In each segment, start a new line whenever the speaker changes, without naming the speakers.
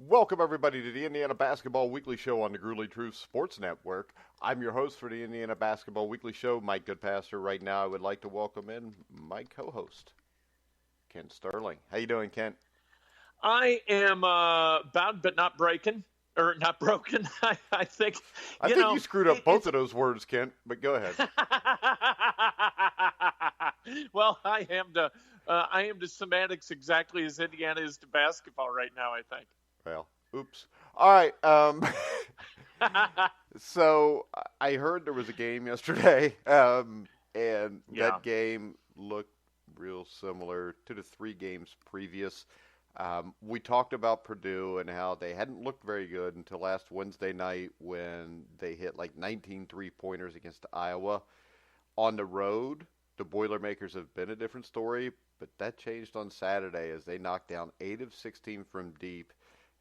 Welcome, everybody, to the Indiana Basketball Weekly Show on the Gruely Truth Sports Network. I'm your host for the Indiana Basketball Weekly Show, Mike Goodpaster. Right now, I would like to welcome in my co-host, Kent Sterling. How you doing, Kent?
I am bound but not breaking, or not broken. I think,
I think you screwed up both of those words, Kent, but go ahead.
Well, I am to semantics exactly as Indiana is to basketball right now, I think.
Well, oops. All right. So I heard there was a game yesterday, and that game looked real similar to the three games previous. We talked about Purdue and how they hadn't looked very good until last Wednesday night when they hit like 19 three-pointers against Iowa. On the road, the Boilermakers have been a different story, but that changed on Saturday as they knocked down 8 of 16 from deep.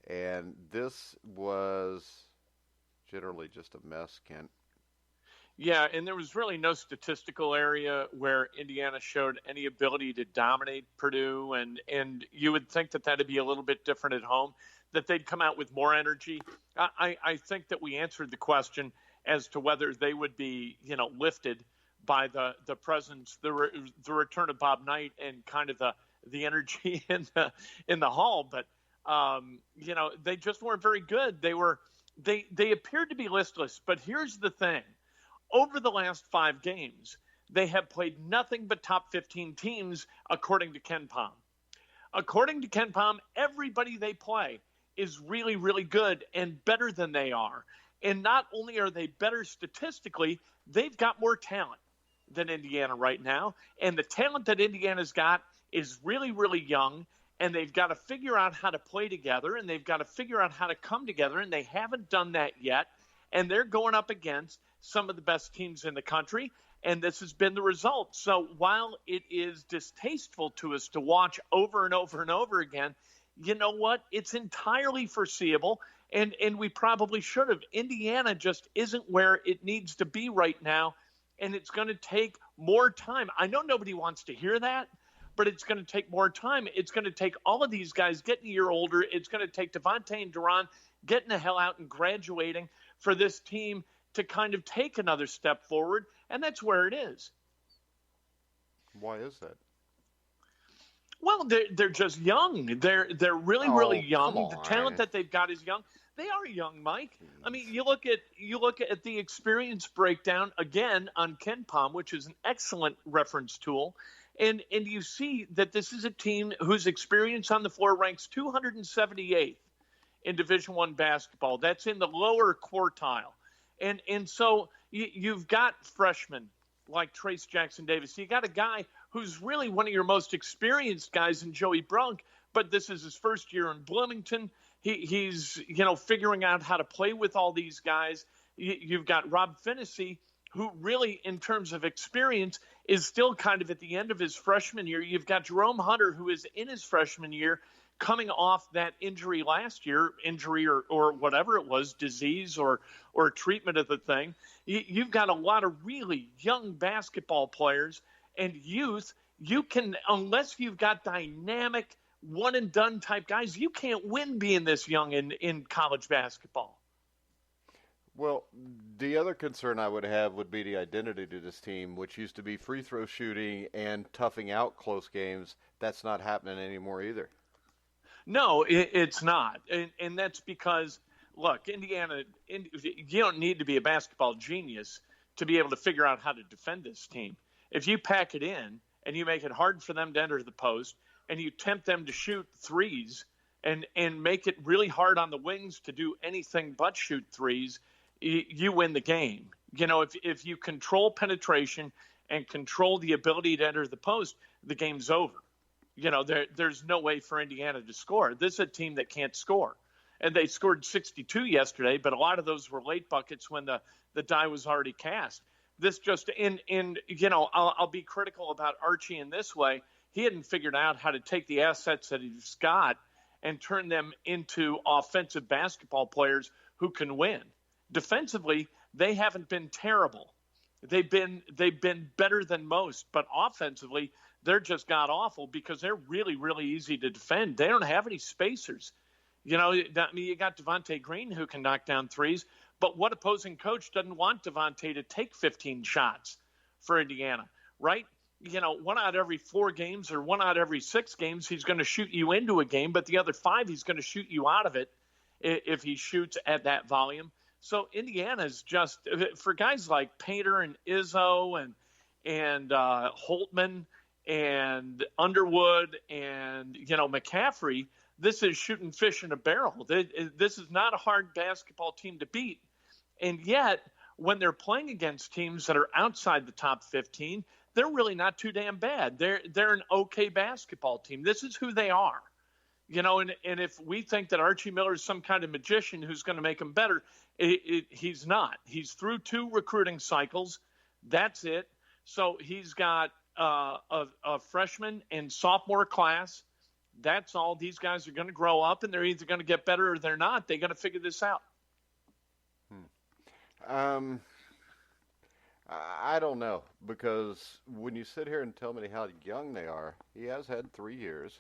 And this was generally just a mess, Kent.
Yeah, and there was really no statistical area where Indiana showed any ability to dominate Purdue, and you would think that that'd be a little bit different at home, that they'd come out with more energy. I think that we answered the question as to whether they would be, lifted by the presence, the return of Bob Knight and kind of the energy in the hall, but they just weren't very good. They appeared to be listless, but here's the thing. Over the last 5 games, they have played nothing but top 15 teams, according to KenPom. According to KenPom, everybody they play is really, really good and better than they are. And not only are they better statistically, they've got more talent than Indiana right now. And the talent that Indiana's got is really, really young. And they've got to figure out how to play together, and they've got to figure out how to come together, and they haven't done that yet. And they're going up against some of the best teams in the country, and this has been the result. So while it is distasteful to us to watch over and over and over again, you know what? It's entirely foreseeable, and we probably should have. Indiana just isn't where it needs to be right now, and it's going to take more time. I know nobody wants to hear that, but it's going to take more time. It's going to take all of these guys getting a year older. It's going to take Devontae and Duran getting the hell out and graduating for this team to kind of take another step forward, and that's where it is.
Why is that?
Well, they're just young. They're really, really young. The talent that they've got is young. They are young, Mike. I mean, you look at the experience breakdown again on KenPom, which is an excellent reference tool. And you see that this is a team whose experience on the floor ranks 278th in Division I basketball. That's in the lower quartile. And so you've got freshmen like Trace Jackson-Davis. You got a guy who's really one of your most experienced guys in Joey Brunk, but this is his first year in Bloomington. He's figuring out how to play with all these guys. You've got Rob Finney, who really, in terms of experience, is still kind of at the end of his freshman year. You've got Jerome Hunter, who is in his freshman year, coming off that injury last year, or whatever it was, disease or treatment of the thing. You've got a lot of really young basketball players and youth. You can, unless you've got dynamic, one-and-done type guys, you can't win being this young in college basketball.
Well, the other concern I would have would be the identity to this team, which used to be free throw shooting and toughing out close games. That's not happening anymore either.
No, it's not. And that's because, look, Indiana, you don't need to be a basketball genius to be able to figure out how to defend this team. If you pack it in and you make it hard for them to enter the post and you tempt them to shoot threes and make it really hard on the wings to do anything but shoot threes, you win the game. If you control penetration and control the ability to enter the post, the game's over. There's no way for Indiana to score. This is a team that can't score. And they scored 62 yesterday, but a lot of those were late buckets when the die was already cast. This just, I'll be critical about Archie in this way. He hadn't figured out how to take the assets that he's got and turn them into offensive basketball players who can win. Defensively, they haven't been terrible. They've been better than most, but offensively, they're just god awful because they're really, really easy to defend. They don't have any spacers. You got Devontae Green who can knock down threes, but what opposing coach doesn't want Devontae to take 15 shots for Indiana, right? 1 out of every 4 games or 1 out of every 6 games, he's going to shoot you into a game, but the other 5, he's going to shoot you out of it if he shoots at that volume. So Indiana's just, for guys like Painter and Izzo and Holtman and Underwood and, McCaffrey, this is shooting fish in a barrel. This is not a hard basketball team to beat. And yet, when they're playing against teams that are outside the top 15, they're really not too damn bad. They're an okay basketball team. This is who they are. And if we think that Archie Miller is some kind of magician who's going to make them better, he's not. He's through 2 recruiting cycles. That's it. So he's got a freshman and sophomore class. That's all. These guys are going to grow up, and they're either going to get better or they're not. They're going to figure this out.
I don't know, because when you sit here and tell me how young they are, he has had 3 years.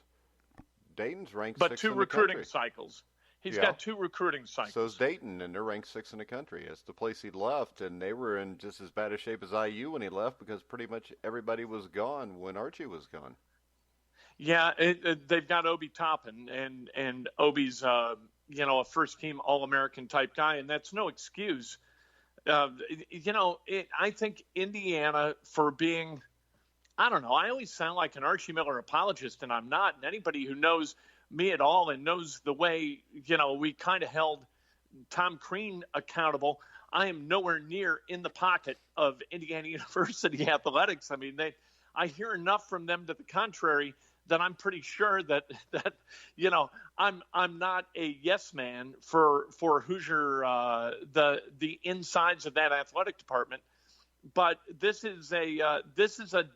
Dayton's ranked 6th in the country.
But 2 recruiting cycles. He's got 2 recruiting cycles.
So is Dayton, and they're ranked 6th in the country. It's the place he left, and they were in just as bad a shape as IU when he left because pretty much everybody was gone when Archie was gone.
Yeah, they've got Obi Toppin, and Obi's a first-team All-American type guy, and that's no excuse. I think Indiana, for being, I don't know, I always sound like an Archie Miller apologist, and I'm not. And anybody who knows me at all and knows the way, we kind of held Tom Crean accountable, I am nowhere near in the pocket of Indiana University athletics. I mean, I hear enough from them to the contrary that I'm pretty sure that I'm not a yes man for Hoosier, the insides of that athletic department. But this is a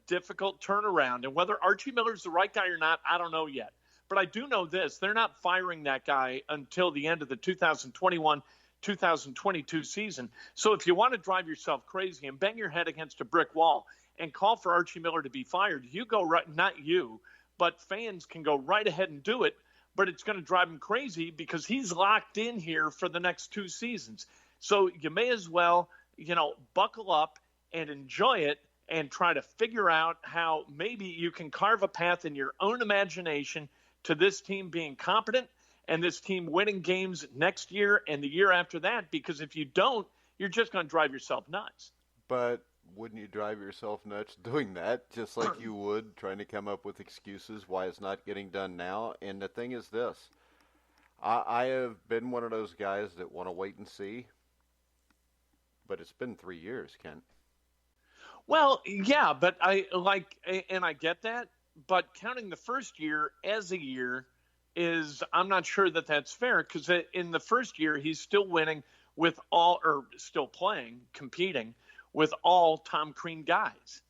difficult turnaround, and whether Archie Miller's the right guy or not, I don't know yet. But I do know this: they're not firing that guy until the end of the 2021-2022 season. So if you want to drive yourself crazy and bang your head against a brick wall and call for Archie Miller to be fired, you go right, not you. But fans can go right ahead and do it, but it's going to drive him crazy because he's locked in here for the next 2 seasons. So you may as well, buckle up and enjoy it and try to figure out how maybe you can carve a path in your own imagination to this team being competent and this team winning games next year and the year after that, because if you don't, you're just going to drive yourself nuts.
But wouldn't you drive yourself nuts doing that, just like you would trying to come up with excuses why it's not getting done now? And the thing is this. I have been one of those guys that want to wait and see, but it's been 3 years, Kent.
Well, yeah, but I get that, but counting the first year as a year is, I'm not sure that that's fair, because in the first year, he's still winning with still playing, competing with all Tom Crean guys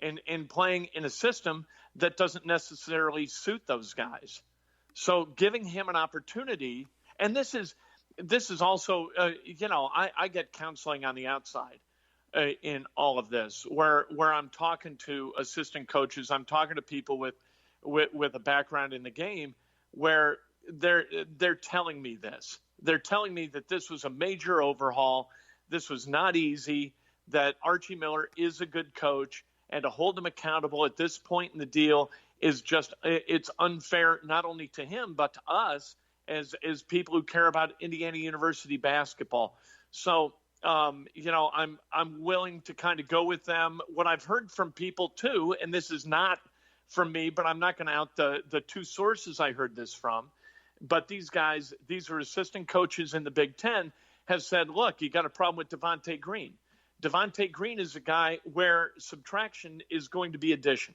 and playing in a system that doesn't necessarily suit those guys. So giving him an opportunity, and this is also, I get counseling on the outside in all of this, where I'm talking to assistant coaches, I'm talking to people with a background in the game, where they're telling me this. They're telling me that this was a major overhaul. This was not easy, that Archie Miller is a good coach, and to hold him accountable at this point in the deal is just, it's unfair, not only to him, but to us as people who care about Indiana University basketball. So, I'm willing to kind of go with them. What I've heard from people too, and this is not from me, but I'm not going to out the 2 sources I heard this from, but these guys, these are assistant coaches in the Big Ten, have said, look, you got a problem with Devontae Green. Devontae Green is a guy where subtraction is going to be addition.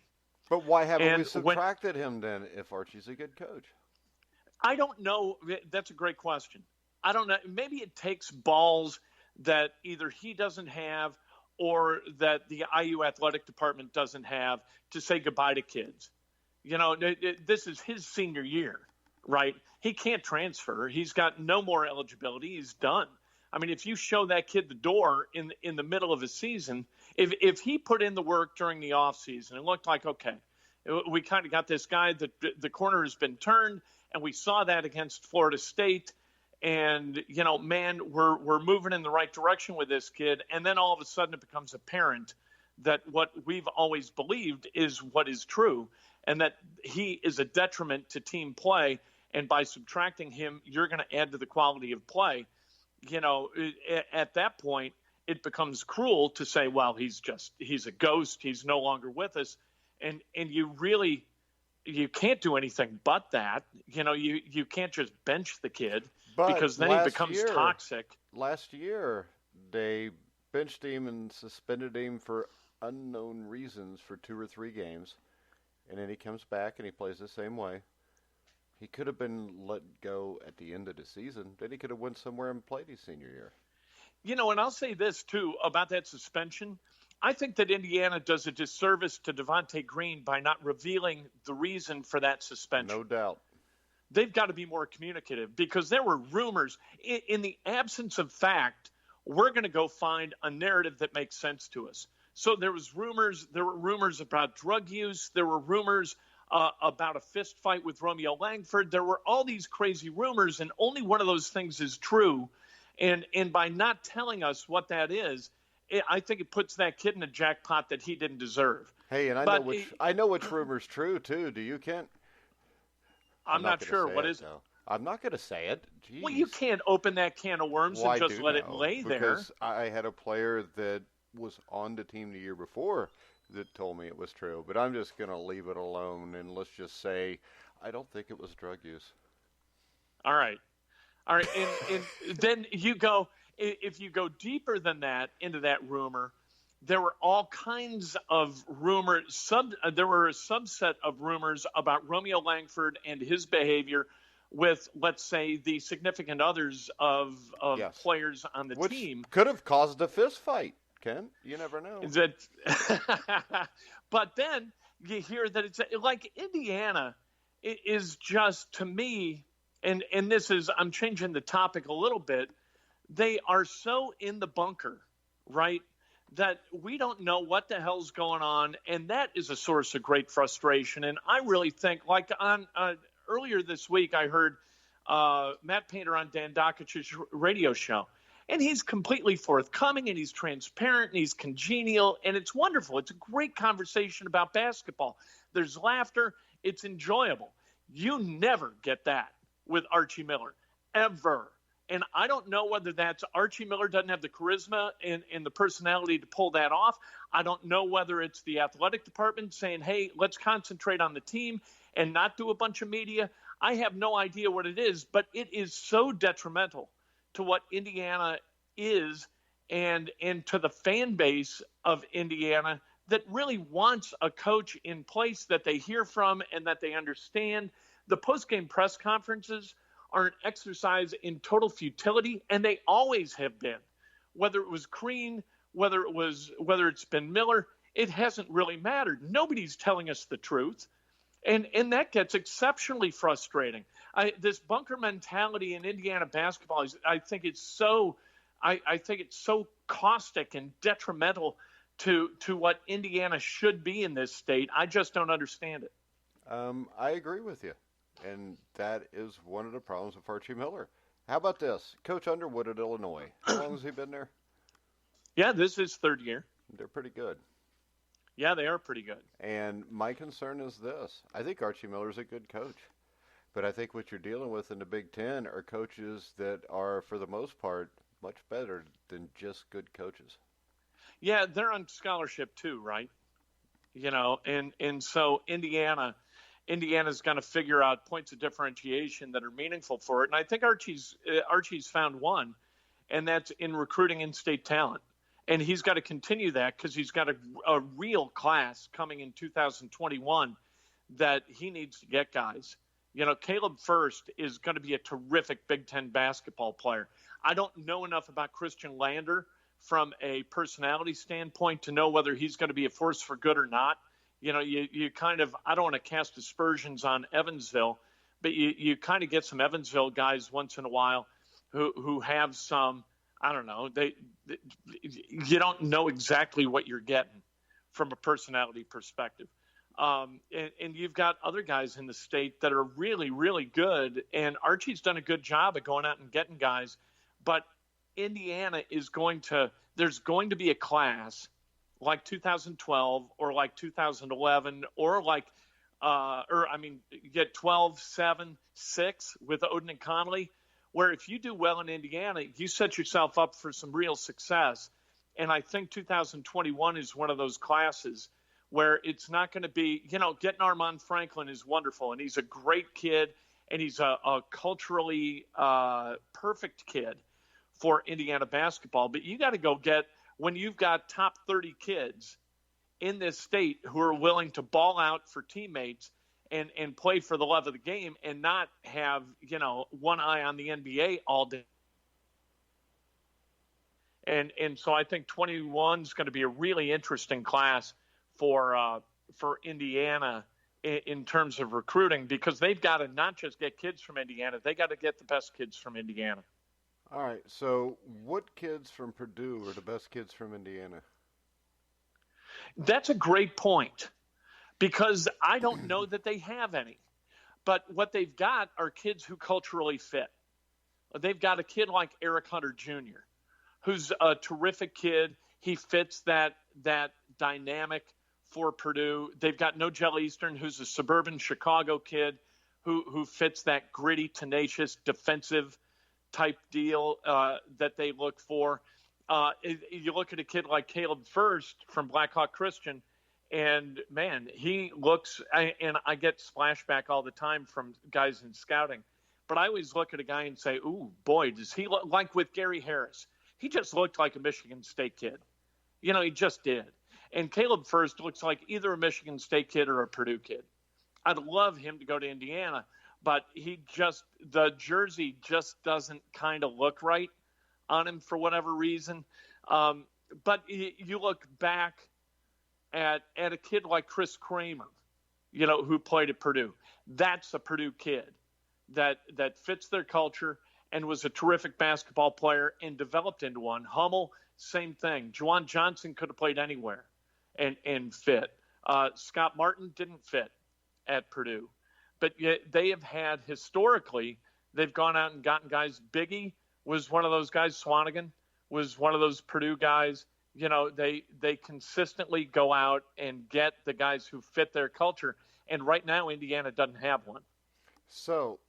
But why haven't we subtracted him then if Archie's a good coach?
I don't know. That's a great question. I don't know. Maybe it takes balls that either he doesn't have or that the IU athletic department doesn't have to say goodbye to kids. This is his senior year, right? He can't transfer. He's got no more eligibility. He's done. I mean, if you show that kid the door in the middle of a season, if he put in the work during the offseason, it looked like, okay, we kind of got this guy that the corner has been turned And we saw that against Florida State. And, man, we're moving in the right direction with this kid. And then all of a sudden it becomes apparent that what we've always believed is what is true, and that he is a detriment to team play. And by subtracting him, you're going to add to the quality of play. At that point, it becomes cruel to say, well, he's a ghost. He's no longer with us. And you can't do anything but that. You can't just bench the kid, because then he becomes toxic.
Last year, they benched him and suspended him for unknown reasons for 2 or 3 games. And then he comes back and he plays the same way. He could have been let go at the end of the season. Then he could have went somewhere and played his senior year.
And I'll say this, too, about that suspension. I think that Indiana does a disservice to Devontae Green by not revealing the reason for that suspension.
No doubt.
They've got to be more communicative, because there were rumors. In the absence of fact, we're going to go find a narrative that makes sense to us. So there were rumors about drug use. There were rumors about a fist fight with Romeo Langford. There were all these crazy rumors, and only one of those things is true. And by not telling us what that is, I think it puts that kid in a jackpot that he didn't deserve.
Hey, and I know which rumor's true too. Do you, Kent?
I'm not sure. What is it?
I'm not going to say it. Jeez.
Well, you can't open that can of worms and just let it lay there.
Because I had a player that was on the team the year before that told me it was true. But I'm just going to leave it alone, and let's just say I don't think it was drug use.
All right. And then if you go deeper than that into that rumor, there were all kinds of rumors. There were a subset of rumors about Romeo Langford and his behavior with, let's say, the significant others of players on the team.
Could have caused a fist fight, Ken. You never know.
But then you hear that it's like Indiana is just, to me, and this is, I'm changing the topic a little bit. They are so in the bunker, right, that we don't know what the hell's going on, and that is a source of great frustration. And I really think, like on earlier this week, I heard Matt Painter on Dan Dokich's radio show, and he's completely forthcoming, and he's transparent, and he's congenial, and it's wonderful. It's a great conversation about basketball. There's laughter. It's enjoyable. You never get that with Archie Miller, ever. And I don't know whether that's Archie Miller doesn't have the charisma and the personality to pull that off. I don't know whether it's the athletic department saying, hey, let's concentrate on the team and not do a bunch of media. I have no idea what it is, but it is so detrimental to what Indiana is and to the fan base of Indiana that really wants a coach in place that they hear from and that they understand. The post-game press conferences are an exercise in total futility, and they always have been. Whether it was Crean, whether it's been Miller, it hasn't really mattered. Nobody's telling us the truth, and that gets exceptionally frustrating. This bunker mentality in Indiana basketball I think it's so caustic and detrimental to what Indiana should be in this state. I just don't understand it.
I agree with you. And that is one of the problems with Archie Miller. How about this? Coach Underwood at Illinois. How long has he been there?
Yeah, this is his 3rd year.
They're pretty good.
Yeah, they are pretty good.
And my concern is this. I think Archie Miller's a good coach. But I think what you're dealing with in the Big Ten are coaches that are, for the most part, much better than just good coaches.
Yeah, they're on scholarship too, right? And so Indiana's going to figure out points of differentiation that are meaningful for it. And I think Archie's found one, and that's in recruiting in-state talent. And he's got to continue that because he's got a real class coming in 2021 that he needs to get guys. Caleb First is going to be a terrific Big Ten basketball player. I don't know enough about Christian Lander from a personality standpoint to know whether he's going to be a force for good or not. You kind of, I don't want to cast aspersions on Evansville, but you kind of get some Evansville guys once in a while who have some, I don't know, you don't know exactly what you're getting from a personality perspective. And you've got other guys in the state that are really, really good. And Archie's done a good job of going out and getting guys. But Indiana is there's going to be a class like 2012 or like 2011 or you get 12, 7, 6 with Odin and Connolly, where if you do well in Indiana, you set yourself up for some real success. And I think 2021 is one of those classes where it's not going to be, getting Armand Franklin is wonderful, and he's a great kid, and he's a culturally perfect kid for Indiana basketball. But you got to go when you've got top 30 kids in this state who are willing to ball out for teammates and play for the love of the game and not have, one eye on the NBA all day. And so I think 21 is going to be a really interesting class for Indiana in terms of recruiting, because they've got to not just get kids from Indiana, they got to get the best kids from Indiana.
All right, so what kids from Purdue are the best kids from Indiana?
That's a great point, because I don't know that they have any. But what they've got are kids who culturally fit. They've got a kid like Eric Hunter Jr., who's a terrific kid. He fits that dynamic for Purdue. They've got Nogel Eastern, who's a suburban Chicago kid who fits that gritty, tenacious, defensive type deal that they look for. You look at a kid like Caleb First from Blackhawk Christian, and man, he looks, and I get splashback all the time from guys in scouting, but I always look at a guy and say, ooh, boy, does he look like, with Gary Harris, he just looked like a Michigan State kid. He just did. And Caleb First looks like either a Michigan State kid or a Purdue kid. I'd love him to go to Indiana, but the jersey just doesn't kind of look right on him for whatever reason. But you look back at a kid like Chris Kramer, who played at Purdue. That's a Purdue kid that fits their culture and was a terrific basketball player and developed into one. Hummel, same thing. Juwan Johnson could have played anywhere and fit. Scott Martin didn't fit at Purdue. But yet they have had, historically, they've gone out and gotten guys. Biggie was one of those guys. Swanigan was one of those Purdue guys. They consistently go out and get the guys who fit their culture. And right now, Indiana doesn't have one.
So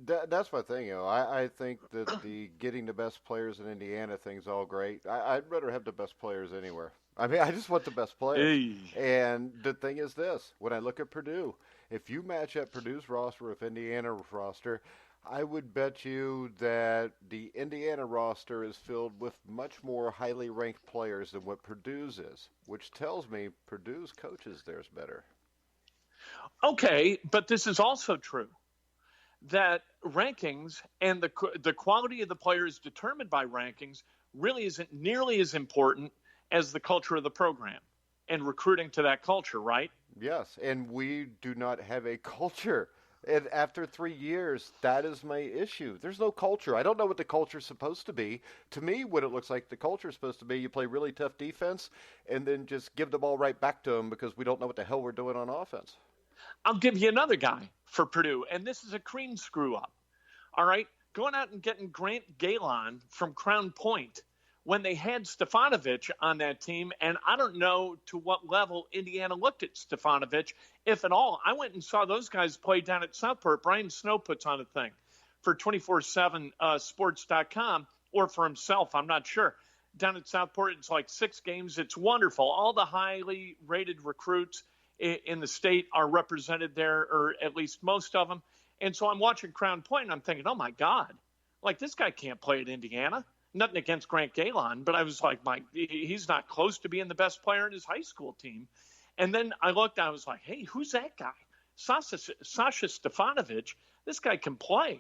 that's my thing. I think that the getting the best players in Indiana thing's all great. I'd rather have the best players anywhere. I mean, I just want the best players. Hey. And the thing is this: when I look at Purdue, if you match up Purdue's roster with Indiana's roster, I would bet you that the Indiana roster is filled with much more highly ranked players than what Purdue's is, which tells me Purdue's coaches theirs better.
Okay, but this is also true, that rankings and the quality of the players determined by rankings really isn't nearly as important as the culture of the program and recruiting to that culture, right?
Yes, and we do not have a culture. And after 3 years, that is my issue. There's no culture. I don't know what the culture is supposed to be. To me, what it looks like the culture is supposed to be, you play really tough defense and then just give the ball right back to them because we don't know what the hell we're doing on offense.
I'll give you another guy for Purdue, and this is a cream screw-up. All right? Going out and getting Grant Gale from Crown Point when they had Stefanovic on that team, and I don't know to what level Indiana looked at Stefanovic, if at all. I went and saw those guys play down at Southport. Brian Snow puts on a thing for 247sports.com, or for himself, I'm not sure. Down at Southport, it's like 6 games. It's wonderful. All the highly rated recruits in the state are represented there, or at least most of them. And so I'm watching Crown Point, and I'm thinking, oh, my God, like this guy can't play at Indiana. Nothing against Grant Gale, but I was like, he's not close to being the best player in his high school team. And then I looked, I was like, hey, who's that guy? Sasha Stefanovic. This guy can play.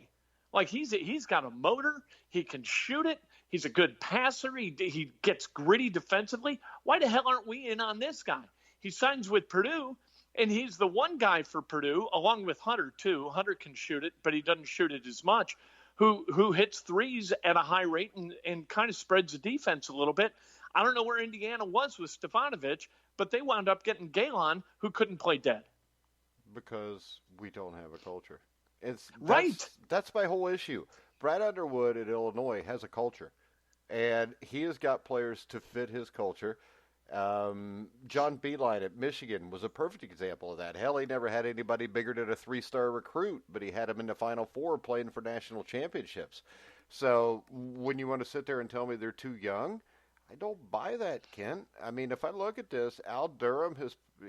Like he's got a motor. He can shoot it. He's a good passer. He gets gritty defensively. Why the hell aren't we in on this guy? He signs with Purdue, and he's the one guy for Purdue, along with Hunter, too. Hunter can shoot it, but he doesn't shoot it as much, who hits threes at a high rate and kind of spreads the defense a little bit. I don't know where Indiana was with Stefanovic, but they wound up getting Gale on, who couldn't play dead.
Because we don't have a culture.
Right.
That's my whole issue. Brad Underwood at Illinois has a culture, and he has got players to fit his culture. John Beeline at Michigan was a perfect example of that. Hell, he never had anybody bigger than a 3-star recruit, but he had him in the Final Four playing for national championships. So when you want to sit there and tell me they're too young, I don't buy that, Kent. I mean, if I look at this, Al Durham,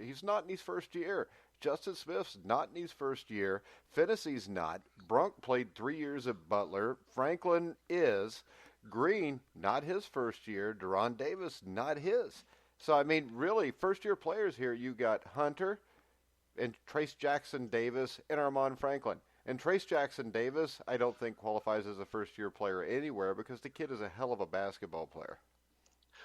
he's not in his first year. Justin Smith's not in his first year. Fennessy's not. Brunk played 3 years at Butler. Franklin is. Green, not his first year. Deron Davis, not his. So, I mean, really, first-year players here, you got Hunter and Trace Jackson Davis and Armand Franklin. And Trace Jackson Davis, I don't think qualifies as a first-year player anywhere because the kid is a hell of a basketball player.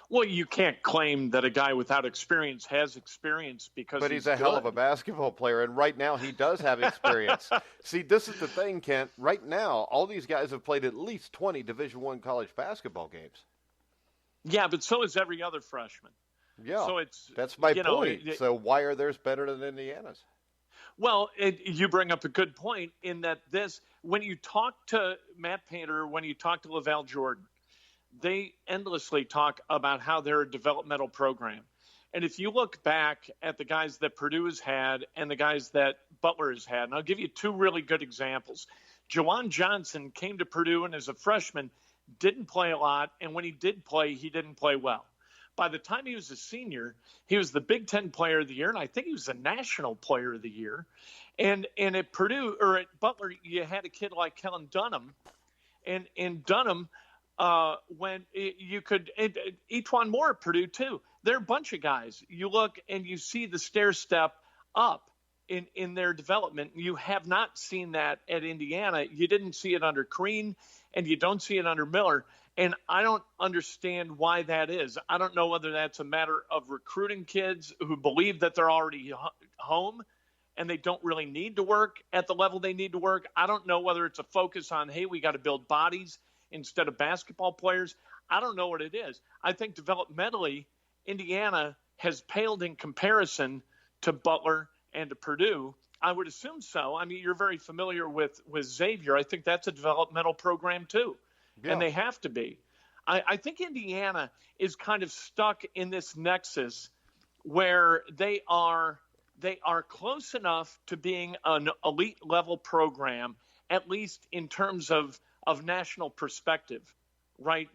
Well, you can't claim that a guy without experience has experience because
But he's a hell of a basketball player, and right now he does have experience. See, this is the thing, Kent. Right now, all these guys have played at least 20 Division I college basketball games.
Yeah, but so is every other freshman.
Yeah,
so
that's my point. So why are theirs better than Indiana's?
Well, you bring up a good point in that when you talk to Matt Painter, when you talk to LaVale Jordan, they endlessly talk about how they're a developmental program. And if you look back at the guys that Purdue has had and the guys that Butler has had, and I'll give you two really good examples. Jawan Johnson came to Purdue and as a freshman didn't play a lot, and when he did play, he didn't play well. By the time he was a senior, he was the Big Ten Player of the Year, and I think he was the National Player of the Year. And at Purdue or at Butler, you had a kid like Kellen Dunham, and Dunham, when you could, Etuan Moore at Purdue too. They're a bunch of guys. You look and you see the stair step up in their development. You have not seen that at Indiana. You didn't see it under Crean, and you don't see it under Miller. And I don't understand why that is. I don't know whether that's a matter of recruiting kids who believe that they're already home and they don't really need to work at the level they need to work. I don't know whether it's a focus on, hey, we got to build bodies instead of basketball players. I don't know what it is. I think developmentally, Indiana has paled in comparison to Butler and to Purdue. I would assume so. I mean, you're very familiar with Xavier. I think that's a developmental program too. Yeah. And they have to be. I think Indiana is kind of stuck in this nexus where they are close enough to being an elite level program, at least in terms of national perspective, right?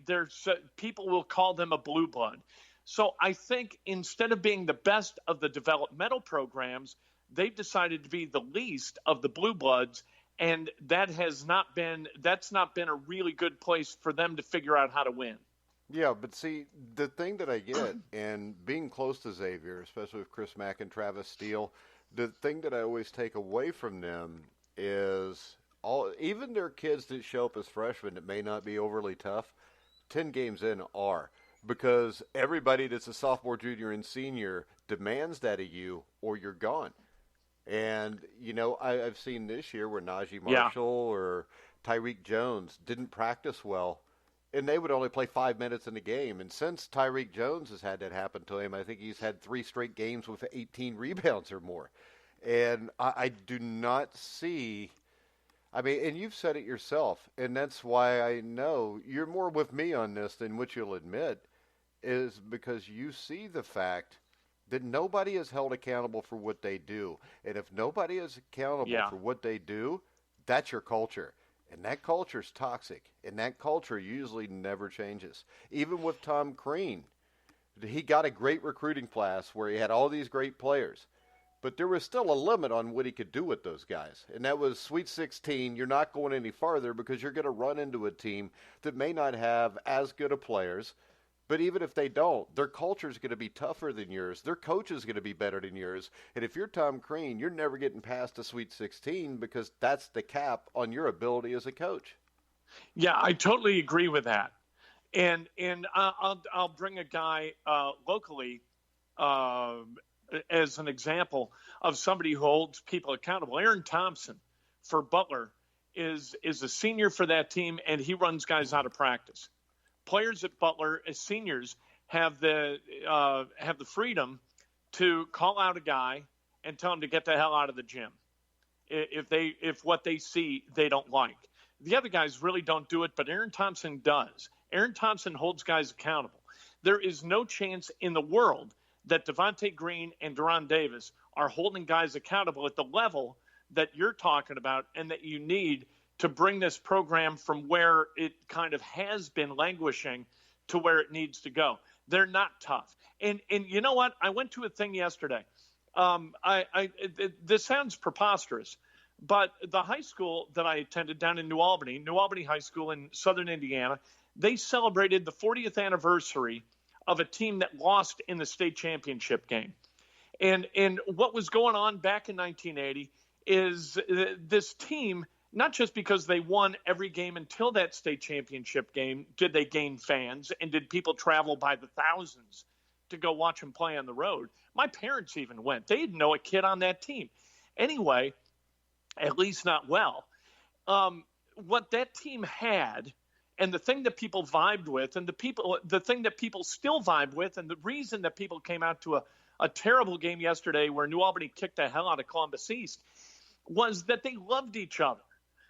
People will call them a blue blood. So I think instead of being the best of the developmental programs, they've decided to be the least of the blue bloods. And that's not been a really good place for them to figure out how to win.
Yeah, but see, the thing that I get, and being close to Xavier, especially with Chris Mack and Travis Steele, the thing that I always take away from them is even their kids that show up as freshmen that may not be overly tough, 10 games in are. Because everybody that's a sophomore, junior, and senior demands that of you or you're gone. And, you know, I've seen this year where Najee Marshall or Tyreek Jones didn't practice well, and they would only play 5 minutes in the game. And since Tyreek Jones has had that happen to him, I think he's had 3 straight games with 18 rebounds or more. And I do not see – I mean, and you've said it yourself, and that's why I know you're more with me on this than what you'll admit, is because you see the fact – that nobody is held accountable for what they do. And if nobody is accountable for what they do, that's your culture. And that culture is toxic. And that culture usually never changes. Even with Tom Crean, he got a great recruiting class where he had all these great players. But there was still a limit on what he could do with those guys. And that was Sweet 16. You're not going any farther because you're going to run into a team that may not have as good of players. But even if they don't, their culture is going to be tougher than yours. Their coach is going to be better than yours. And if you're Tom Crean, you're never getting past the Sweet 16 because that's the cap on your ability as a coach.
Yeah, I totally agree with that. And I'll bring a guy locally as an example of somebody who holds people accountable. Aaron Thompson for Butler is a senior for that team, and he runs guys out of practice. Players at Butler as seniors have the freedom to call out a guy and tell him to get the hell out of the gym if what they see they don't like. The other guys really don't do it, but Aaron Thompson does. Aaron Thompson holds guys accountable. There is no chance in the world that Devontae Green and Deron Davis are holding guys accountable at the level that you're talking about and that you need to bring this program from where it kind of has been languishing to where it needs to go. They're not tough. And you know what? I went to a thing yesterday. This sounds preposterous, but the high school that I attended down in New Albany High School in southern Indiana, they celebrated the 40th anniversary of a team that lost in the state championship game. And what was going on back in 1980 is this team, not just because they won every game until that state championship game, did they gain fans and did people travel by the thousands to go watch them play on the road. My parents even went. They didn't know a kid on that team. Anyway, at least not well. What that team had, and the thing that people vibed with, and the thing that people still vibe with, and the reason that people came out to a terrible game yesterday where New Albany kicked the hell out of Columbus East, was that they loved each other.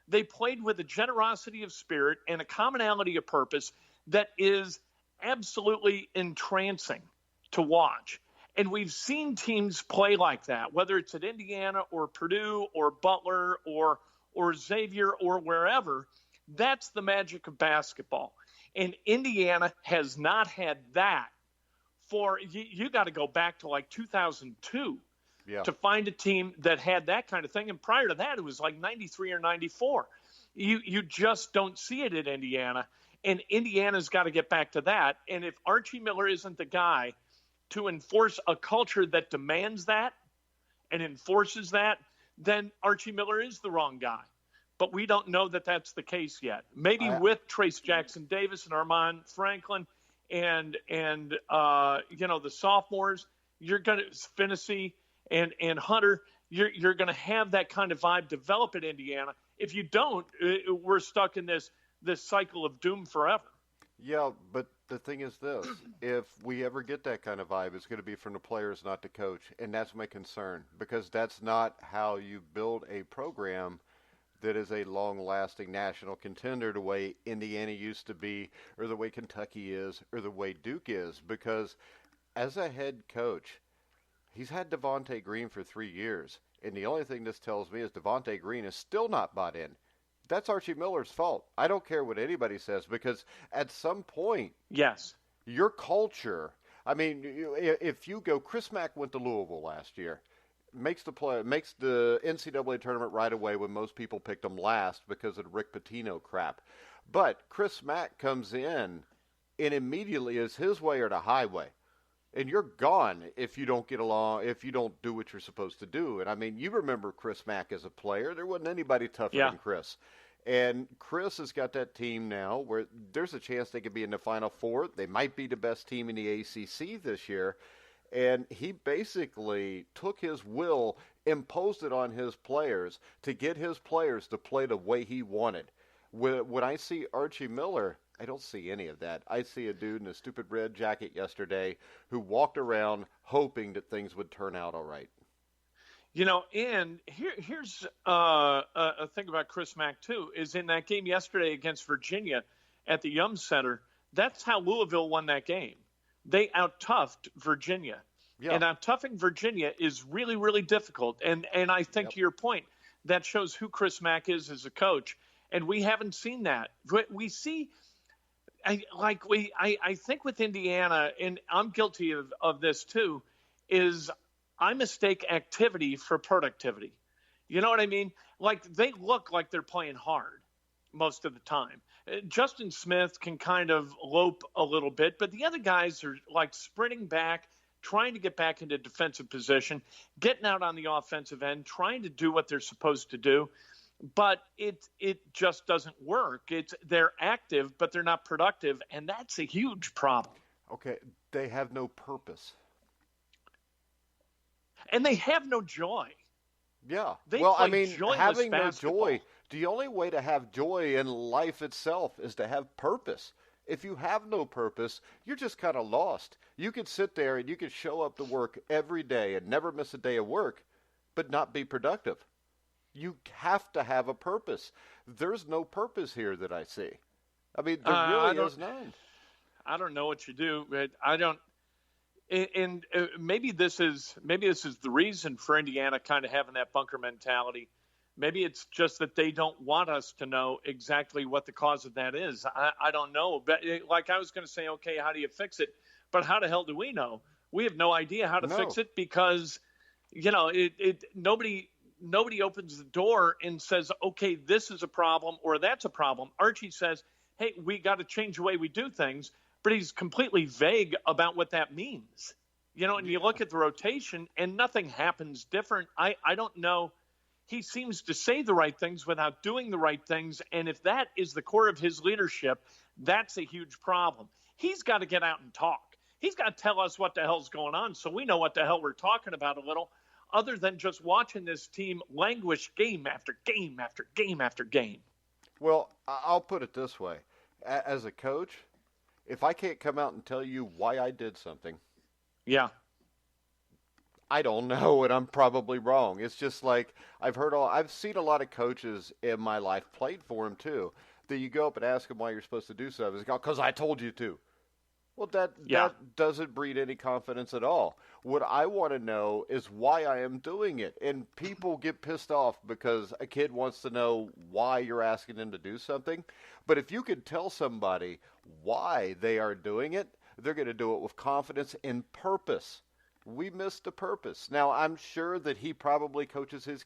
They played with a generosity of spirit and a commonality of purpose that is absolutely entrancing to watch. And we've seen teams play like that, whether it's at Indiana or Purdue or Butler or Xavier or wherever. That's the magic of basketball. And Indiana has not had that for, you got to go back to like 2002 to find a team that had that kind of thing. And prior to that, it was like 93 or 94. You just don't see it at Indiana. And Indiana's got to get back to that. And if Archie Miller isn't the guy to enforce a culture that demands that and enforces that, then Archie Miller is the wrong guy. But we don't know that that's the case yet. Maybe with Trace Jackson Davis and Armand Franklin and the sophomores, you're going to Finney and Hunter, you're going to have that kind of vibe develop at Indiana. If you don't, we're stuck in this cycle of doom forever.
Yeah, but the thing is this. If we ever get that kind of vibe, it's going to be from the players, not the coach. And that's my concern, because that's not how you build a program that is a long-lasting national contender the way Indiana used to be, or the way Kentucky is, or the way Duke is. Because as a head coach, he's had Devontae Green for 3 years. And the only thing this tells me is Devontae Green is still not bought in. That's Archie Miller's fault. I don't care what anybody says, because at some point,
yes,
your culture, I mean, if you go, Chris Mack went to Louisville last year, makes the NCAA tournament right away when most people picked him last because of the Rick Pitino crap. But Chris Mack comes in and immediately is his way or the highway. And you're gone if you don't get along, if you don't do what you're supposed to do. And I mean, you remember Chris Mack as a player. There wasn't anybody tougher than Chris. And Chris has got that team now where there's a chance they could be in the Final Four. They might be the best team in the ACC this year. And he basically took his will, imposed it on his players to get his players to play the way he wanted. When I see Archie Miller, I don't see any of that. I see a dude in a stupid red jacket yesterday who walked around hoping that things would turn out all right.
You know, and here's a thing about Chris Mack, too, is in that game yesterday against Virginia at the Yum Center, that's how Louisville won that game. They out-toughed Virginia. Yeah. And out-toughing Virginia is really, really difficult. And I think to your point, that shows who Chris Mack is as a coach. And we haven't seen that. We see – I think with Indiana, and I'm guilty of this too, is I mistake activity for productivity. You know what I mean? Like, they look like they're playing hard most of the time. Justin Smith can kind of lope a little bit, but the other guys are like sprinting back, trying to get back into defensive position, getting out on the offensive end, trying to do what they're supposed to do. But it just doesn't work. They're active, but they're not productive, and that's a huge problem.
Okay, they have no purpose.
And they have no joy.
Yeah.
Having
no joy, the only way to have joy in life itself is to have purpose. If you have no purpose, you're just kind of lost. You could sit there and you could show up to work every day and never miss a day of work, but not be productive. You have to have a purpose. There's no purpose here that I see. I mean, there really is none.
I don't know what you do, but I don't. And maybe this is the reason for Indiana kind of having that bunker mentality. Maybe it's just that they don't want us to know exactly what the cause of that is. I don't know. But like I was going to say, okay, how do you fix it? But how the hell do we know? We have no idea how to fix it because, nobody opens the door and says, okay, this is a problem or that's a problem. Archie says, hey, we got to change the way we do things. But he's completely vague about what that means. And you look at the rotation and nothing happens different. I don't know. He seems to say the right things without doing the right things. And if that is the core of his leadership, that's a huge problem. He's got to get out and talk. He's got to tell us what the hell's going on so we know what the hell we're talking about a little, other than just watching this team languish game after game after game after game.
Well, I'll put it this way. As a coach, if I can't come out and tell you why I did something, I don't know, and I'm probably wrong. It's just like I've seen a lot of coaches in my life, played for them too, that you go up and ask them why you're supposed to do something. It's because I told you to. Well, that doesn't breed any confidence at all. What I want to know is why I am doing it. And people get pissed off because a kid wants to know why you're asking them to do something. But if you can tell somebody why they are doing it, they're going to do it with confidence and purpose. We missed the purpose. Now, I'm sure that he probably coaches his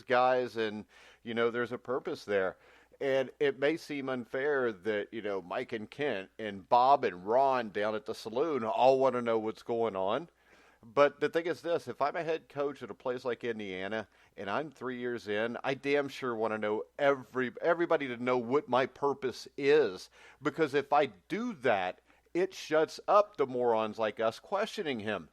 guys, and, there's a purpose there. And it may seem unfair that, Mike and Kent and Bob and Ron down at the saloon all want to know what's going on. But the thing is this, if I'm a head coach at a place like Indiana and I'm 3 years in, I damn sure want to know everybody to know what my purpose is. Because if I do that, it shuts up the morons like us questioning him.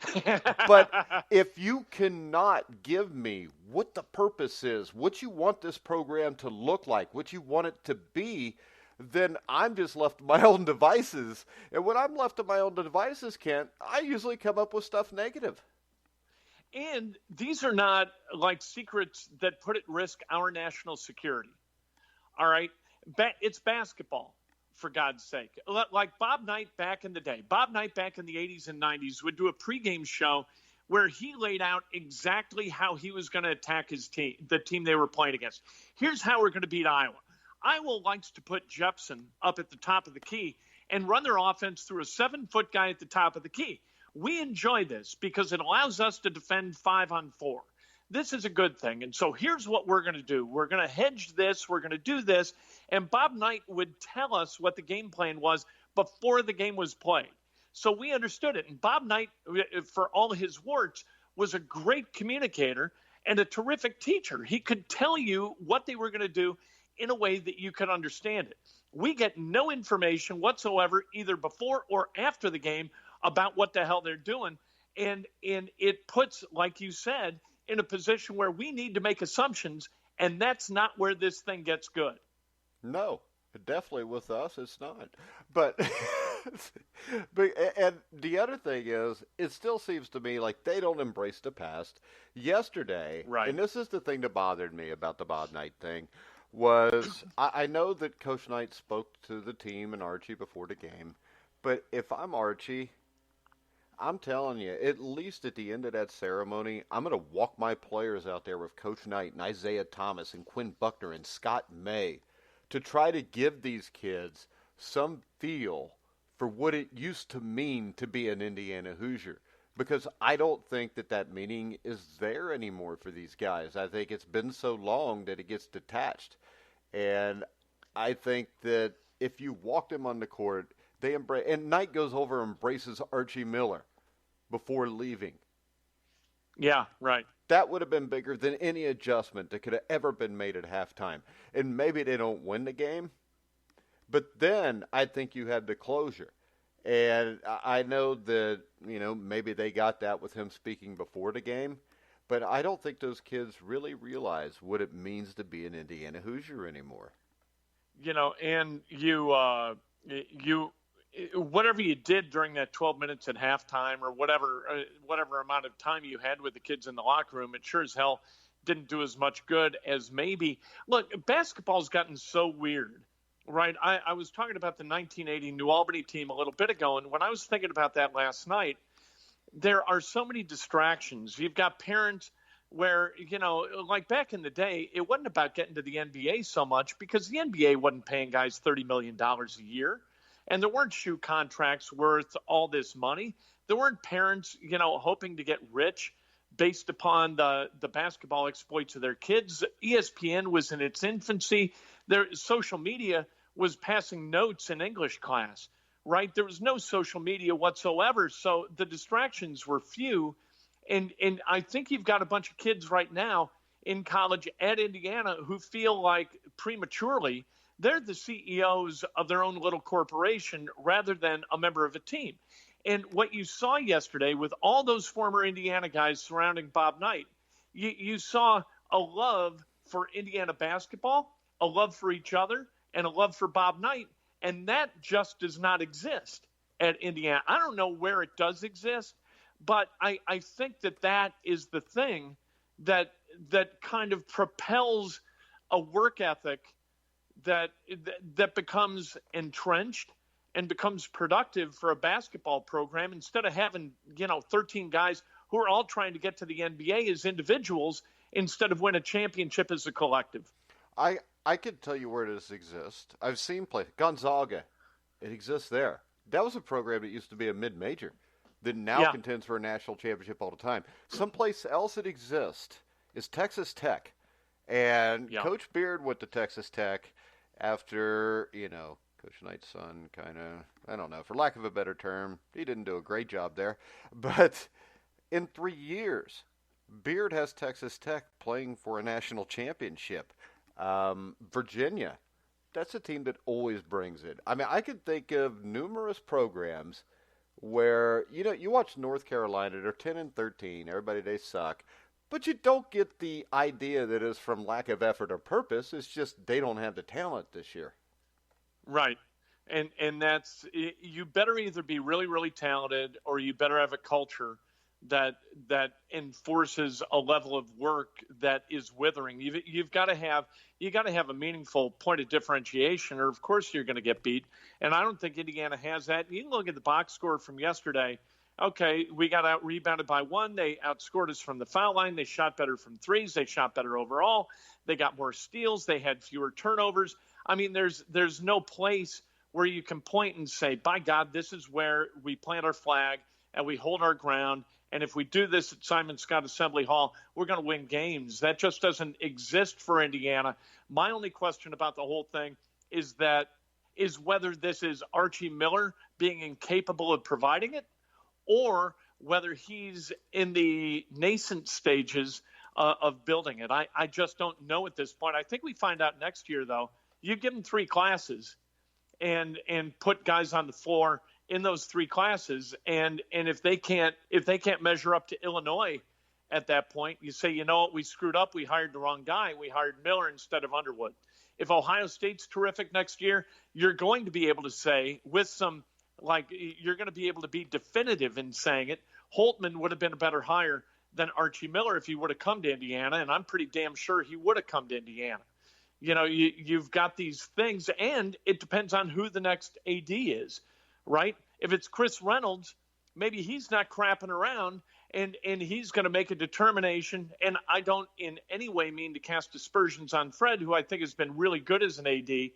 But if you cannot give me what the purpose is, what you want this program to look like, what you want it to be, then I'm just left to my own devices. And when I'm left to my own devices, Kent, I usually come up with stuff negative.
And these are not like secrets that put at risk our national security. All right? It's basketball. For God's sake. Like Bob Knight back in the day. Bob Knight back in the 80s and 90s would do a pregame show where he laid out exactly how he was going to attack his team, the team they were playing against. Here's how we're going to beat Iowa. Iowa likes to put Jepson up at the top of the key and run their offense through a 7-foot guy at the top of the key. We enjoy this because it allows us to defend 5-on-4. This is a good thing. And so here's what we're going to do. We're going to hedge this. We're going to do this. And Bob Knight would tell us what the game plan was before the game was played. So we understood it. And Bob Knight, for all his warts, was a great communicator and a terrific teacher. He could tell you what they were going to do in a way that you could understand it. We get no information whatsoever, either before or after the game, about what the hell they're doing. And it puts, like you said, in a position where we need to make assumptions, and that's not where this thing gets good.
No, definitely with us, it's not. But and the other thing is, it still seems to me like they don't embrace the past. Yesterday,
right.
And this is the thing that bothered me about the Bob Knight thing, was I know that Coach Knight spoke to the team and Archie before the game, but if I'm Archie, I'm telling you, at least at the end of that ceremony, I'm going to walk my players out there with Coach Knight and Isaiah Thomas and Quinn Buckner and Scott May to try to give these kids some feel for what it used to mean to be an Indiana Hoosier. Because I don't think that meaning is there anymore for these guys. I think it's been so long that it gets detached. And I think that if you walk them on the court, they embrace, and Knight goes over and embraces Archie Miller before leaving.
Yeah, right.
That would have been bigger than any adjustment that could have ever been made at halftime. And maybe they don't win the game, but then I think you had the closure. And I know that, maybe they got that with him speaking before the game, but I don't think those kids really realize what it means to be an Indiana Hoosier anymore.
And you you whatever you did during that 12 minutes at halftime or whatever amount of time you had with the kids in the locker room, it sure as hell didn't do as much good as maybe. Look, basketball's gotten so weird, right? I was talking about the 1980 New Albany team a little bit ago, and when I was thinking about that last night, there are so many distractions. You've got parents where, like back in the day, it wasn't about getting to the NBA so much because the NBA wasn't paying guys $30 million a year. And there weren't shoe contracts worth all this money. There weren't parents, hoping to get rich based upon the basketball exploits of their kids. ESPN was in its infancy. Their social media was passing notes in English class, right? There was no social media whatsoever. So the distractions were few. And I think you've got a bunch of kids right now in college at Indiana who feel like prematurely they're the CEOs of their own little corporation rather than a member of a team. And what you saw yesterday with all those former Indiana guys surrounding Bob Knight, you saw a love for Indiana basketball, a love for each other, and a love for Bob Knight. And that just does not exist at Indiana. I don't know where it does exist, but I think that is the thing that kind of propels a work ethic that becomes entrenched and becomes productive for a basketball program instead of having, 13 guys who are all trying to get to the NBA as individuals instead of win a championship as a collective.
I could tell you where it does exist. I've seen play Gonzaga. It exists there. That was a program that used to be a mid-major that now contends for a national championship all the time. Someplace else it exists is Texas Tech. And Coach Beard went to Texas Tech after, Coach Knight's son kind of, I don't know, for lack of a better term, he didn't do a great job there. But in 3 years, Beard has Texas Tech playing for a national championship. Virginia, that's a team that always brings it. I mean, I could think of numerous programs where, you watch North Carolina, they're 10-13, everybody, they suck. But you don't get the idea that it's from lack of effort or purpose. It's just they don't have the talent this year.
Right. And that's, you better either be really, really talented or you better have a culture that enforces a level of work that is withering. You've got to have a meaningful point of differentiation, or of course you're going to get beat. And I don't think Indiana has that. You can look at the box score from yesterday. Okay, we got out rebounded by one. They outscored us from the foul line. They shot better from threes. They shot better overall. They got more steals. They had fewer turnovers. I mean, there's no place where you can point and say, by God, this is where we plant our flag and we hold our ground. And if we do this at Simon Scott Assembly Hall, we're going to win games. That just doesn't exist for Indiana. My only question about the whole thing is whether this is Archie Miller being incapable of providing it, or whether he's in the nascent stages of building it. I just don't know at this point. I think we find out next year, though. You give them 3 classes and put guys on the floor in those 3 classes, and if they can't measure up to Illinois at that point, you say, you know what, we screwed up. We hired the wrong guy. We hired Miller instead of Underwood. If Ohio State's terrific next year, you're going to be able to say with some – you're going to be able to be definitive in saying it. Holtman would have been a better hire than Archie Miller if he would have come to Indiana, and I'm pretty damn sure he would have come to Indiana. You've got these things, and it depends on who the next AD is, right? If it's Chris Reynolds, maybe he's not crapping around, and he's going to make a determination, and I don't in any way mean to cast aspersions on Fred, who I think has been really good as an AD,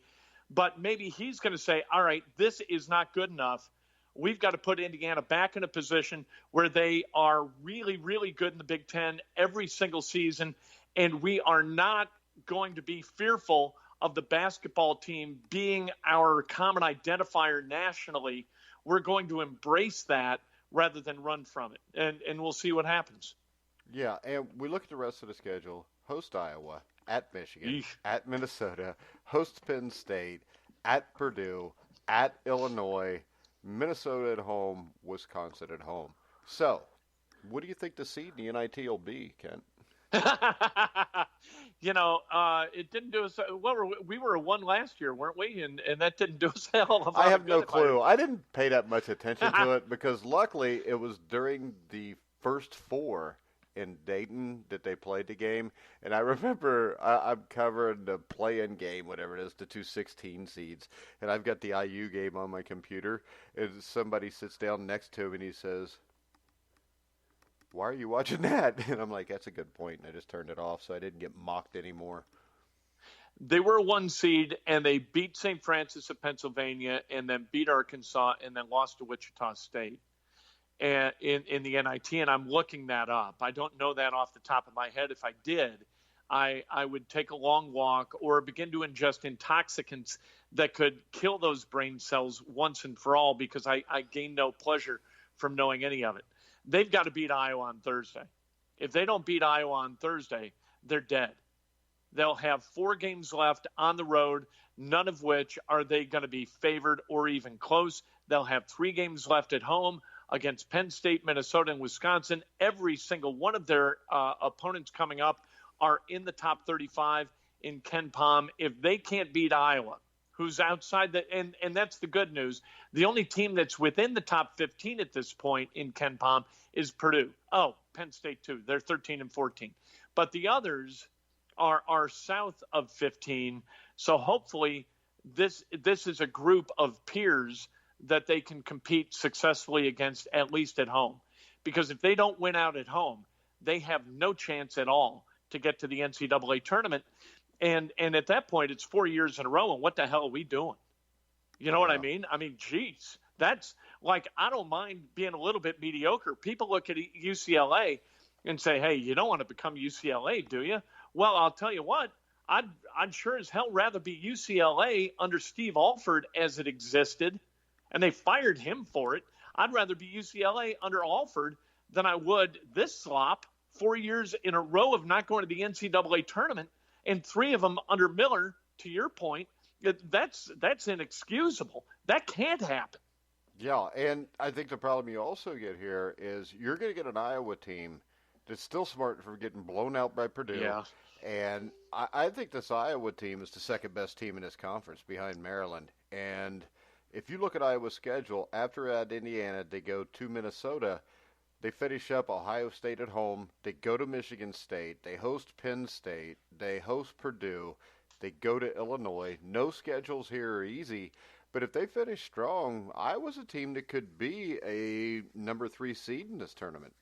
but maybe he's going to say, all right, this is not good enough. We've got to put Indiana back in a position where they are really, really good in the Big Ten every single season, and we are not going to be fearful of the basketball team being our common identifier nationally. We're going to embrace that rather than run from it, and we'll see what happens.
Yeah, and we look at the rest of the schedule. Host Iowa, at Michigan, at Minnesota, host Penn State, at Purdue, at Illinois, Minnesota at home, Wisconsin at home. So, what do you think the seed in the NIT will be, Kent?
It didn't do us well. We were a 1 last year, weren't we? And that didn't do us a hell of a lot
I have
good,
no clue. I didn't pay that much attention to it because luckily it was during the first 4 in Dayton that they played the game. And I remember I'm covering the play-in game, whatever it is, the 216 seeds. And I've got the IU game on my computer. And somebody sits down next to me and he says, "Why are you watching that?" And I'm like, "That's a good point." And I just turned it off so I didn't get mocked anymore.
They were a 1 seed, and they beat St. Francis of Pennsylvania, and then beat Arkansas, and then lost to Wichita State and in the NIT. And I'm looking that up. I don't know that off the top of my head. If I did, I would take a long walk or begin to ingest intoxicants that could kill those brain cells once and for all, because I gain no pleasure from knowing any of it. They've got to beat Iowa on Thursday. If they don't beat Iowa on Thursday, they're dead. They'll have 4 games left on the road, none of which are they going to be favored or even close. They'll have 3 games left at home against Penn State, Minnesota, and Wisconsin. Every single one of their opponents coming up are in the top 35 in KenPom. If they can't beat Iowa, who's outside and that's the good news. The only team that's within the top 15 at this point in KenPom is Purdue. Oh, Penn State too. They're 13 and 14. But the others are south of 15. So hopefully this is a group of peers that they can compete successfully against, at least at home. Because if they don't win out at home, they have no chance at all to get to the NCAA tournament. And at that point, it's 4 years in a row. And what the hell are we doing? You know what I mean? I mean, geez, that's like, I don't mind being a little bit mediocre. People look at UCLA and say, hey, you don't want to become UCLA, do you? Well, I'll tell you what, I'd sure as hell rather be UCLA under Steve Alford as it existed, and they fired him for it. I'd rather be UCLA under Alford than I would this slop, 4 years in a row of not going to the NCAA tournament, and 3 of them under Miller, to your point. That's inexcusable. That can't happen.
Yeah, and I think the problem you also get here is you're going to get an Iowa team that's still smart for getting blown out by Purdue.
Yeah.
And I think this Iowa team is the second best team in this conference behind Maryland. And if you look at Iowa's schedule, after at Indiana, they go to Minnesota. They finish up Ohio State at home. They go to Michigan State. They host Penn State. They host Purdue. They go to Illinois. No schedules here are easy. But if they finish strong, Iowa's a team that could be a number 3 seed in this tournament.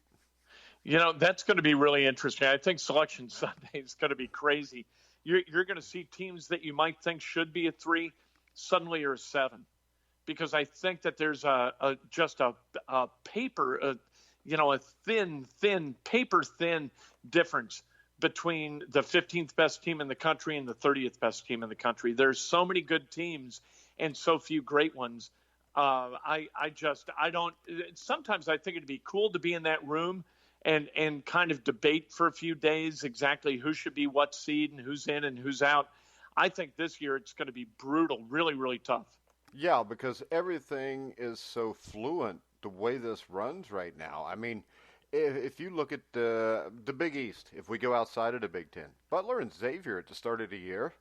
You know, that's going to be really interesting. I think Selection Sunday is going to be crazy. You're going to see teams that you might think should be a 3 suddenly are a 7, because I think that there's a paper, a thin, paper thin difference between the 15th best team in the country and the 30th best team in the country. There's so many good teams and so few great ones. Sometimes I think it'd be cool to be in that room and kind of debate for a few days exactly who should be what seed and who's in and who's out. I think this year it's going to be brutal, really, really tough.
Yeah, because everything is so fluent the way this runs right now. I mean, if you look at the Big East, if we go outside of the Big Ten, Butler and Xavier at the start of the year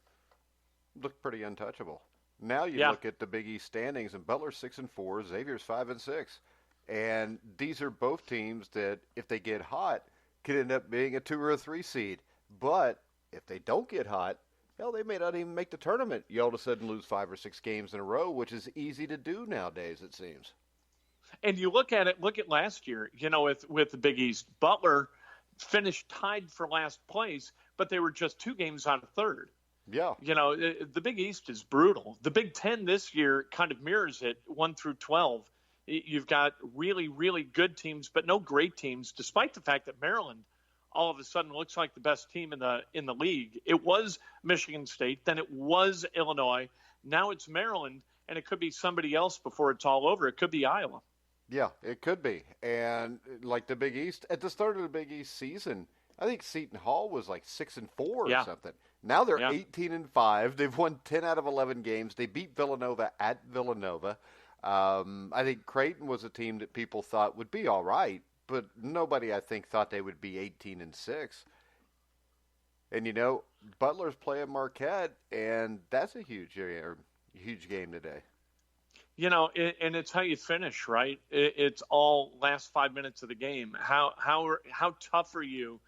looked pretty untouchable. Now you look at the Big East standings, and Butler's 6-4, Xavier's 5-6. And these are both teams that, if they get hot, could end up being a 2 or a 3 seed. But if they don't get hot, hell, they may not even make the tournament. You all of a sudden lose 5 or 6 games in a row, which is easy to do nowadays, it seems.
And you look at last year, with the Big East. Butler finished tied for last place, but they were just 2 games out of third.
Yeah.
The Big East is brutal. The Big Ten this year kind of mirrors it, 1 through 12. You've got really, really good teams, but no great teams, despite the fact that Maryland all of a sudden looks like the best team in the league. It was Michigan State, then it was Illinois. Now it's Maryland, and it could be somebody else before it's all over. It could be Iowa.
Yeah, it could be. And like the Big East, at the start of the Big East season, I think Seton Hall was like 6-4 or something. Now they're 18-5. They've won 10 out of 11 games. They beat Villanova at Villanova. I think Creighton was a team that people thought would be all right, but nobody, I think, thought they would be 18-6. And Butler's playing Marquette, and that's a huge game today.
And it's how you finish, right? It's all last 5 minutes of the game. How tough are you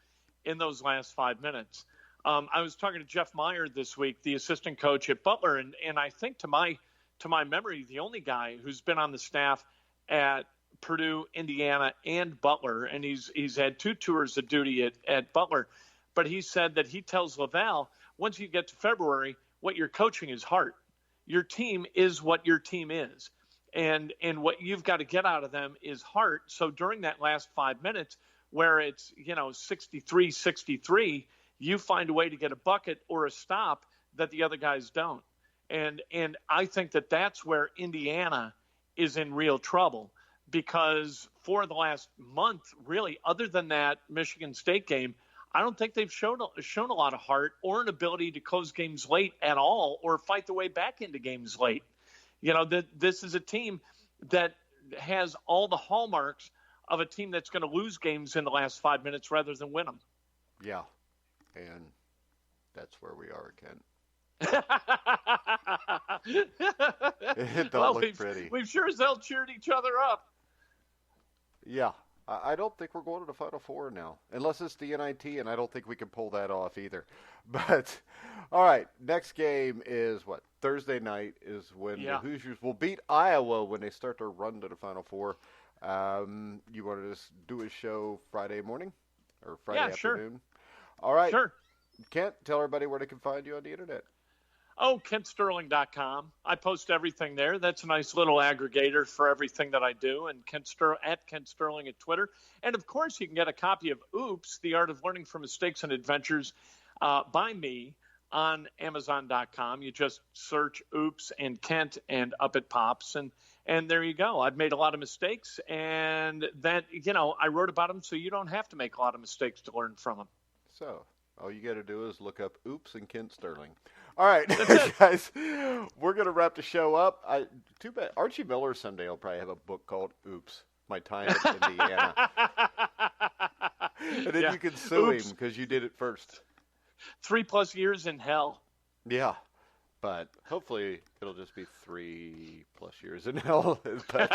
in those last 5 minutes? I was talking to Jeff Meyer this week, the assistant coach at Butler, and I think to my memory, the only guy who's been on the staff at Purdue, Indiana, and Butler, and he's had 2 tours of duty at Butler. But he said that he tells LaValle, once you get to February, what you're coaching is heart. Your team is what your team is. And what you've got to get out of them is heart. So during that last 5 minutes where it's, 63-63, you find a way to get a bucket or a stop that the other guys don't. And I think that that's where Indiana is in real trouble, because for the last month, really, other than that Michigan State game, I don't think they've shown a lot of heart or an ability to close games late at all or fight their way back into games late. This is a team that has all the hallmarks of a team that's going to lose games in the last 5 minutes rather than win them.
Yeah, and that's where we are, Kent. It don't look pretty.
We've sure as hell cheered each other up.
Yeah. I don't think we're going to the Final Four now, unless it's the NIT, and I don't think we can pull that off either. But, all right, next game is what? Thursday night is when the Hoosiers will beat Iowa when they start their run to the Final Four. You want to just do a show Friday morning or Friday afternoon?
Sure.
All right.
Sure.
Kent, tell everybody where they can find you on the internet.
Oh, KentSterling.com. I post everything there. That's a nice little aggregator for everything that I do. And Kent Sterling at Twitter. And, of course, you can get a copy of Oops, The Art of Learning from Mistakes and Adventures by me on Amazon.com. You just search Oops and Kent, and up it pops. And there you go. I've made a lot of mistakes. And that, I wrote about them so you don't have to make a lot of mistakes to learn from them.
So all you got to do is look up Oops and Kent Sterling. All right, guys, we're going to wrap the show up. Too bad. Archie Miller someday will probably have a book called Oops, My Time at Indiana. And then you can sue him because you did it first.
3+ years in hell.
Yeah, but hopefully it'll just be 3+ years in hell. But,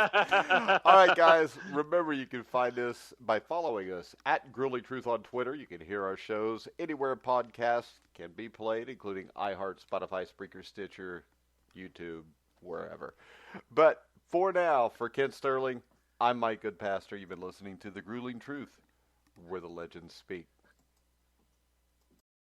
all right, guys, remember you can find us by following us at Grueling Truth on Twitter. You can hear our shows anywhere podcasts can be played, including iHeart, Spotify, Spreaker, Stitcher, YouTube, wherever. But for now, for Kent Sterling, I'm Mike Goodpaster. You've been listening to The Grueling Truth, where the legends speak.